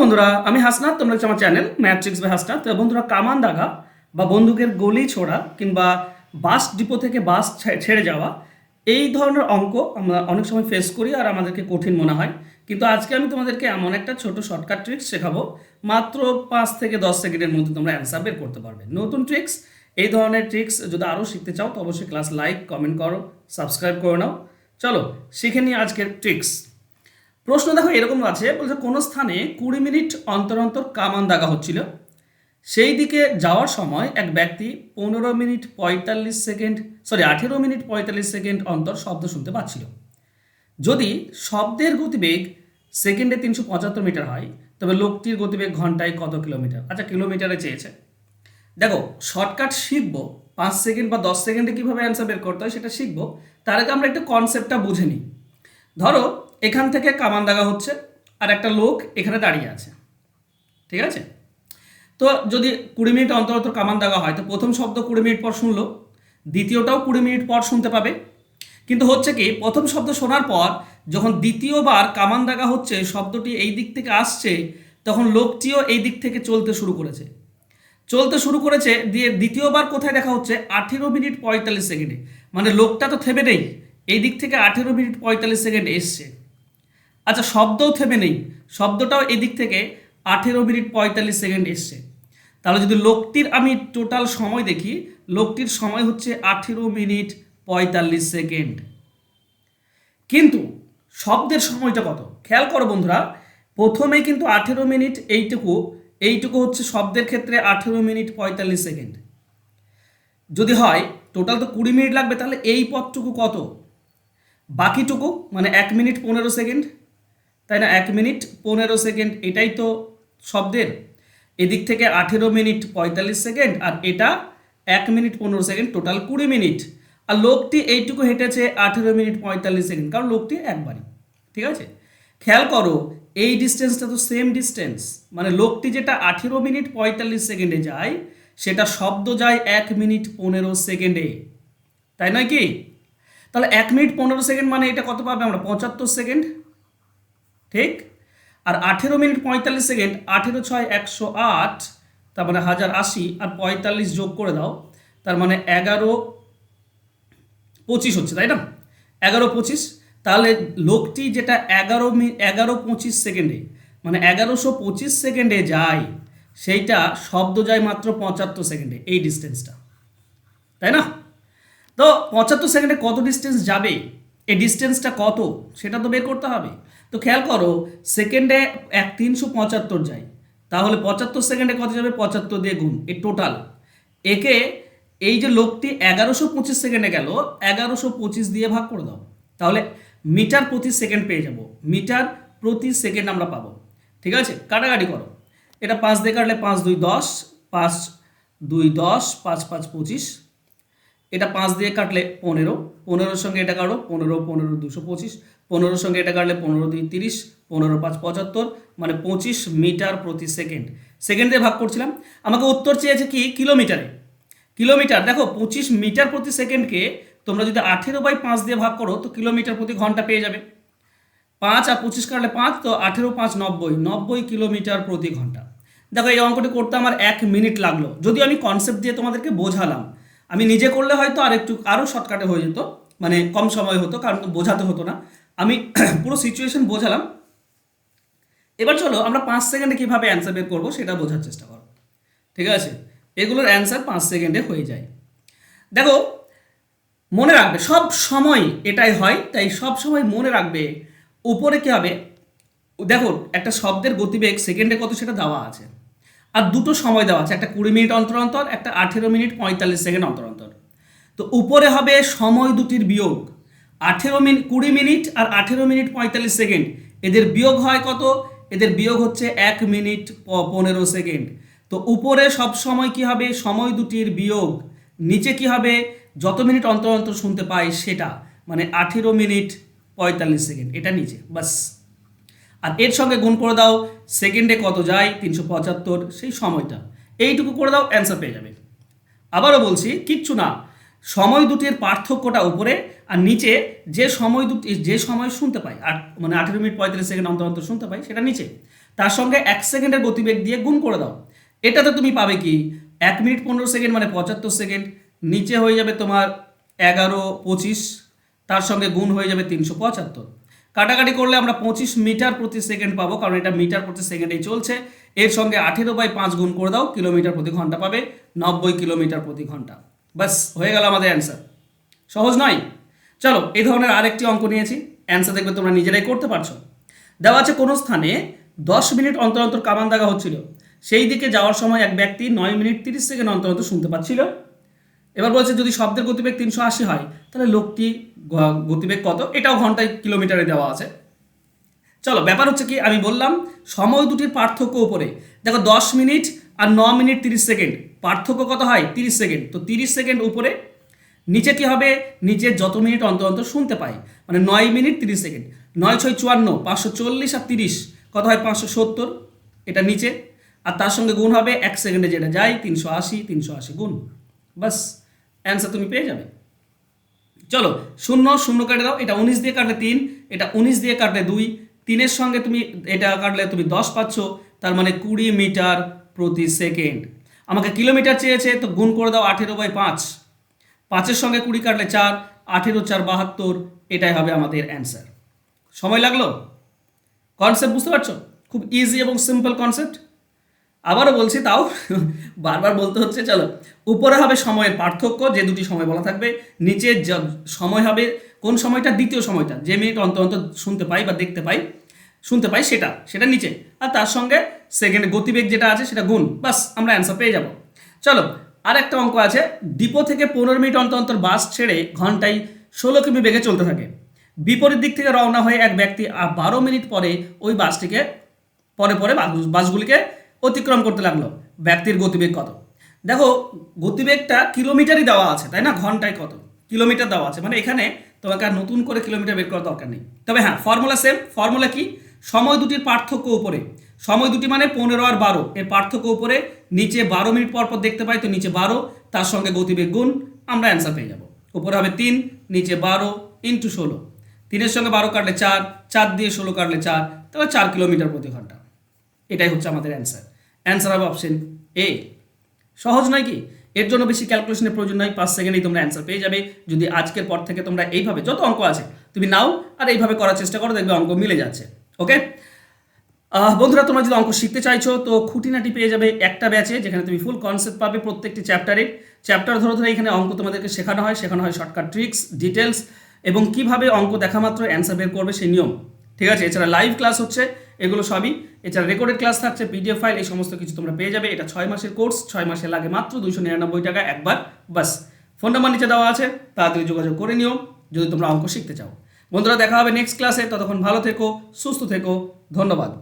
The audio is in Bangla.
বন্ধুরা, আমি হাসনাত। তোমরা হচ্ছে আমার চ্যানেল ম্যাট্রিক্স বাই হাসনাত। তো বন্ধুরা, কামান দাগা বা বন্দুকের গুলি ছোড়া কিংবা বাস ডিপো থেকে বাস ছেড়ে যাওয়া, এই ধরনের অঙ্ক আমরা অনেক সময় ফেস করি আর আমাদেরকে কঠিন মনে হয়। কিন্তু আজকে আমি তোমাদেরকে এমন একটা ছোট শর্টকাট ট্রিক্স শেখাবো, মাত্র 5 থেকে 10 সেকেন্ডের মধ্যে তোমরা অ্যান্সার বের করতে পারবে। নতুন ট্রিক্স, এই ধরনের ট্রিক্স যদি আরও শিখতে চাও তো অবশ্যই ক্লাস লাইক, কমেন্ট করো, সাবস্ক্রাইব করে নাও। চলো শিখে নিই আজকের ট্রিক্স। প্রশ্ন দেখো এরকম আছে, বলছে কোনো স্থানে 20 মিনিট অন্তর অন্তর কামান দাগা হচ্ছিল। সেই দিকে যাওয়ার সময় এক ব্যক্তি 18 মিনিট 45 সেকেন্ড অন্তর শব্দ শুনতে পাচ্ছিল। যদি শব্দের গতিবেগ সেকেন্ডে 375 মিটার হয়, তবে লোকটির গতিবেগ ঘন্টায় কত কিলোমিটার? আচ্ছা, কিলোমিটারে চেয়েছে। দেখো, শর্টকাট শিখবো, 5 সেকেন্ড বা 10 সেকেন্ডে কীভাবে অ্যান্সার বের করতে হয় সেটা শিখবো। তার আগে আমরা একটু কনসেপ্টটা বুঝে নিই। ধরো এখান থেকে কামান দাগা হচ্ছে আর একটা লোক এখানে দাঁড়িয়ে আছে, ঠিক আছে? তো যদি 20 মিনিট অন্তর অন্তর কামান দাগা হয়, তো প্রথম শব্দ 20 মিনিট পর শুনলো, দ্বিতীয়টাও 20 মিনিট পর শুনতে পাবে। কিন্তু হচ্ছে কি, প্রথম শব্দ শোনার পর যখন দ্বিতীয়বার কামান দাগা হচ্ছে, শব্দটি এই দিক থেকে আসছে, তখন লোকটিও এই দিক থেকে চলতে শুরু করেছে দিয়ে দ্বিতীয়বার কোথায় দেখা হচ্ছে? 18 মিনিট 45 সেকেন্ডে। মানে লোকটা তো থেমে নেই, এই দিক থেকে 18 মিনিট 45 সেকেন্ড এসছে। আচ্ছা, শব্দও থেমে নেই, শব্দটাও এদিক থেকে 18 মিনিট 45 সেকেন্ড এসছে। তাহলে যদি লোকটির আমি টোটাল সময় দেখি, লোকটির সময় হচ্ছে 18 মিনিট 45 সেকেন্ড। কিন্তু শব্দের সময়টা কত? খেয়াল করো বন্ধুরা, প্রথমেই কিন্তু 18 মিনিট, এইটুকু হচ্ছে শব্দের ক্ষেত্রে 18 মিনিট 45 সেকেন্ড। যদি হয় টোটাল তো 20 মিনিট লাগবে, তাহলে এই পথটুকু কত? বাকিটুকু মানে 1 মিনিট 15 সেকেন্ড, তাই না? 1 মিনিট 15 সেকেন্ড, এটাই তো শব্দের। এদিক থেকে 18 মিনিট 45 সেকেন্ড আর এটা 1 মিনিট 15 সেকেন্ড, টোটাল 20 মিনিট। আর লোকটি এইটুকু হেঁটেছে 18 মিনিট 45 সেকেন্ড, কারণ লোকটি একবারই, ঠিক আছে? খেয়াল করো, এই ডিস্টেন্সটা তো সেম ডিস্টেন্স, মানে লোকটি যেটা 18 মিনিট 45 সেকেন্ডে যায়, সেটা শব্দ যায় 1 মিনিট 15 সেকেন্ডে, তাই নয় কি? তাহলে 1 মিনিট 15 সেকেন্ড মানে এটা কত পাবে আমরা? 75 সেকেন্ড, ঠিক? আর 18 মিনিট 45 সেকেন্ড, 18×6 = 108, তার মানে 1080, আর 45 যোগ করে দাও, তার মানে 11×25 হচ্ছে, তাই না? 11×25, তাহলে লোকটি যেটা 11:25 সেকেন্ডে মানে 1125 সেকেন্ডে যায়, সেইটা শব্দ যায় মাত্র 75 সেকেন্ডে, এই ডিস্টেন্সটা, তাই না? তো 75 সেকেন্ডে কত ডিস্টেন্স যাবে, এই ডিস্টেন্সটা কত সেটা তো বের করতে হবে। তো খেয়াল করো, সেকেন্ডে 375 যায়, তাহলে 75 সেকেন্ডে কত যাবে? 75 দিয়ে গুণ, এই টোটাল। একে এই যে লোকটি 1125 সেকেন্ডে গেল, 1125 দিয়ে ভাগ করে দাও, তাহলে মিটার প্রতি সেকেন্ড পেয়ে যাব। মিটার প্রতি সেকেন্ড আমরা পাবো, ঠিক আছে? কাটাকাটি করো, এটা 5 দিয়ে কাটলে 5 2 10, 5 2 10, 5 5 25, এটা 5 দিয়ে কাটলে 15, 15-র সঙ্গে এটা কাটো, 15 15 225, 15-র সঙ্গে এটা কাটলে 15 2 30, 15 5 75, মানে 25 মিটার প্রতি সেকেন্ড। সেকেন্ড দিয়ে ভাগ করছিলাম, আমাকে উত্তর চেয়েছে কি? কিলোমিটারে। কিলোমিটার, দেখো 25 মিটার প্রতি সেকেন্ডকে তোমরা যদি 18/5 দিয়ে ভাগ করো, তো কিলোমিটার প্রতি ঘন্টা পেয়ে যাবে। 5 আর 25 কাটলে 5, তো 18×5 = 90 কিলোমিটার প্রতি ঘন্টা। দেখো, এই অঙ্কটি করতে আমার 1 মিনিট লাগলো, যদিও আমি কনসেপ্ট দিয়ে তোমাদেরকে বোঝালাম। আমি নিজে করলে হয়তো আরও শর্টকাটে হয়ে যেত, মানে কম সময় হতো, কারণ বোঝাতে হতো না। আমি পুরো সিচুয়েশন বোঝালাম। এবার চলো আমরা 5 সেকেন্ডে কীভাবে অ্যান্সার বের করবো সেটা বোঝার চেষ্টা করো, ঠিক আছে? এগুলোর অ্যান্সার 5 সেকেন্ডে হয়ে যায়। দেখো, মনে রাখবে সব সময় এটাই হয়, তাই সব সময় মনে রাখবে উপরে কী হবে। দেখো, একটা শব্দের গতিবেগ সেকেন্ডে কত সেটা দেওয়া আছে, আর দুটো সময় দেওয়া আছে, একটা 20 মিনিট অন্তর অন্তর, একটা 18 মিনিট 45 সেকেন্ড অন্তর অন্তর। তো উপরে হবে সময় দুটির বিয়োগ, 20 মিনিট আর 18 মিনিট 45 সেকেন্ড, এদের বিয়োগ হয় কত? এদের বিয়োগ হচ্ছে 1 মিনিট 15 সেকেন্ড। তো উপরে সব সময় কি হবে? সময় দুটির বিয়োগ। নিচে কি হবে? যত মিনিট অন্তর অন্তর শুনতে পাই সেটা, মানে 18 মিনিট 45 সেকেন্ড, এটা নিচে, বাস। আর এর সঙ্গে গুণ করে দাও, সেকেন্ডে কত যায়? 375, সেই সময়টা, এইটুকু করে দাও, অ্যান্সার পেয়ে যাবে। আবারও বলছি, কিচ্ছু না, সময় দুটির পার্থক্যটা উপরে, আর নিচে যে সময় শুনতে পাই, মানে 18 মিনিট 35 সেকেন্ড অন্তর অন্তর শুনতে পাই, সেটা নিচে। তার সঙ্গে 1 সেকেন্ডের গতিবেগ দিয়ে গুণ করে দাও। এটাতে তুমি পাবে কি 1 মিনিট 15 সেকেন্ড মানে 75 সেকেন্ড, নিচে হয়ে যাবে তোমার 11:25, তার সঙ্গে গুণ হয়ে যাবে 375। কাটাকাটি করলে আমরা 25 মিটার/সেকেন্ড পাবো, কারণ এটা মিটার/সেকেন্ডেই চলছে। এর সঙ্গে 18/5 গুণ করে দাও, কিলোমিটার/ঘন্টা পাবে, 90 কিলোমিটার/ঘন্টা। বাস হয়ে গেল আমাদের অ্যান্সার। সহজ নয়? চলো এই ধরনের আরেকটি অঙ্ক নিয়েছি, অ্যান্সার দেখবে তোমরা নিজেরাই করতে পারছো। দেওয়া আছে কোনো স্থানে 10 মিনিট অন্তর অন্তর কামান দাগা হচ্ছিল, সেই দিকে যাওয়ার সময় এক ব্যক্তি 9 মিনিট 30 সেকেন্ড অন্তর অন্তর শুনতে পাচ্ছিল। এবার বলছে যদি শব্দের গতিবেগ 380 হয়, তাহলে লোকটি গতিবেগ কত? এটাও ঘন্টায় কিলোমিটারে দেওয়া আছে। চলো ব্যাপার হচ্ছে কি, আমি বললাম সময় দুটির পার্থক্য উপরে। দেখো 10 মিনিট আর 9 মিনিট 30 সেকেন্ড, পার্থক্য কত হয়? 30 সেকেন্ড। তো 30 সেকেন্ড উপরে, নিচে কি হবে? নিচে যত মিনিট অন্তর অন্তর শুনতে পাই, মানে 9 মিনিট 30 সেকেন্ড। 9 6 54, 540 আর 30 কত হয়? 570, এটা নিচে। আর তার সঙ্গে গুণ হবে 1 সেকেন্ডে যেটা যায় 380 গুণ। বাস অ্যান্সার তুমি পেয়ে যাবে। চলো শূন্য শূন্য কেটে দাও, এটা 19 দিয়ে কাটলে 3, এটা 19 দিয়ে কাটলে 2, 3-এর সঙ্গে তুমি এটা কাটলে তুমি 10 পাচ্ছ, তার মানে 20 মিটার/সেকেন্ড। আমাকে কিলোমিটার চেয়েছে, তো গুণ করে দাও 18/5, 5-এর সঙ্গে 20 কাটলে 4, 18×4 = 72, এটাই হবে আমাদের অ্যান্সার। সময় লাগলো? কনসেপ্ট বুঝতে পারছো? খুব ইজি এবং সিম্পল কনসেপ্ট। আবারও বলছি, তাও বারবার বলতে হচ্ছে। চলো, উপরে হবে সময়ের পার্থক্য, যে দুটি সময় বলা থাকবে। নিচে সময় হবে কোন সময়টা? দ্বিতীয় সময়টা, যে মিনিট অন্তর অন্তর শুনতে পাই বা দেখতে পাই, শুনতে পাই, সেটা নিচে। আর তার সঙ্গে সেকেন্ডে গতিবেগ যেটা আছে সেটা গুণ। বাস আমরা অ্যান্সার পেয়ে যাব। চলো আর একটা অঙ্ক আছে। ডিপো থেকে 15 মিনিট অন্তর অন্তর বাস ছেড়ে ঘন্টায় 16 কিমি বেগে চলতে থাকে। বিপরীত দিক থেকে রওনা হয়ে এক ব্যক্তি 12 মিনিট পরে ওই বাসটিকে পরে বাসগুলিকে অতিক্রম করতে লাগলো। ব্যক্তির গতিবেগ কত? দেখো গতিবেগটা কিলোমিটারই দেওয়া আছে, তাই না? ঘন্টায় কত কিলোমিটার দেওয়া আছে, মানে এখানে তোমাকে আর নতুন করে কিলোমিটার বের করার দরকার নেই। তবে হ্যাঁ, ফর্মুলা সেম। ফর্মুলা কি? সময় দুটির পার্থক্য উপরে। সময় দুটি মানে 15 আর 12, এর পার্থক্য উপরে। নিচে 12 মিনিট পর পর দেখতে পাই, তো নিচে 12, তার সঙ্গে গতিবেগ গুণ, আমরা অ্যান্সার পেয়ে যাব। উপরে হবে 3, নিচে 12 × 16, 3-এর সঙ্গে 12 কাটলে 4, 4 দিয়ে 16 কাটলে 4, তাহলে 4 কিলোমিটার/ঘন্টা। এটাই হচ্ছে আমাদের অ্যান্সার। অ্যান্সার হবে অপশন এ। সহজ নয় কি? এর জন্য বেশি ক্যালকুলেশনের প্রয়োজন নয়, 5 সেকেন্ডেই তোমরা অ্যান্সার পেয়ে যাবে। যদি আজকের পর থেকে তোমরা এইভাবে যত অঙ্ক আছে তুমি নাও আর এইভাবে করার চেষ্টা করো, দেখবে অঙ্ক মিলে যাচ্ছে। ওকে বন্ধুরা, তোমরা যদি অঙ্ক শিখতে চাইছো তো খুঁটিনাটি পেয়ে যাবে একটা ব্যাচে, যেখানে তুমি ফুল কনসেপ্ট পাবে প্রত্যেকটি চ্যাপ্টার ধরে ধরে এখানে অঙ্ক তোমাদেরকে শেখানো হয় শর্টকাট ট্রিক্স, ডিটেলস, এবং কিভাবে অঙ্ক দেখা মাত্র অ্যান্সার বের করবে সেই নিয়ম। ঠিক আছে? এছাড়া লাইভ ক্লাস হচ্ছে, এগুলো সবই। এছাড়া রেকর্ডেড ক্লাস থাকছে, পিডিএফ ফাইল, এই সমস্ত কিছু তোমরা পেয়ে যাবে। এটা 6 মাসের কোর্স, 6 মাসে লাগে মাত্র 299 টাকা একবার। বাস ফোন নাম্বার নিচে দেওয়া আছে, তাড়াতাড়ি যোগাযোগ করে নিও যদি তোমরা অঙ্ক শিখতে চাও। বন্ধুরা দেখা হবে নেক্সট ক্লাসে, ততক্ষণ ভালো থেকো, সুস্থ থেকো, ধন্যবাদ।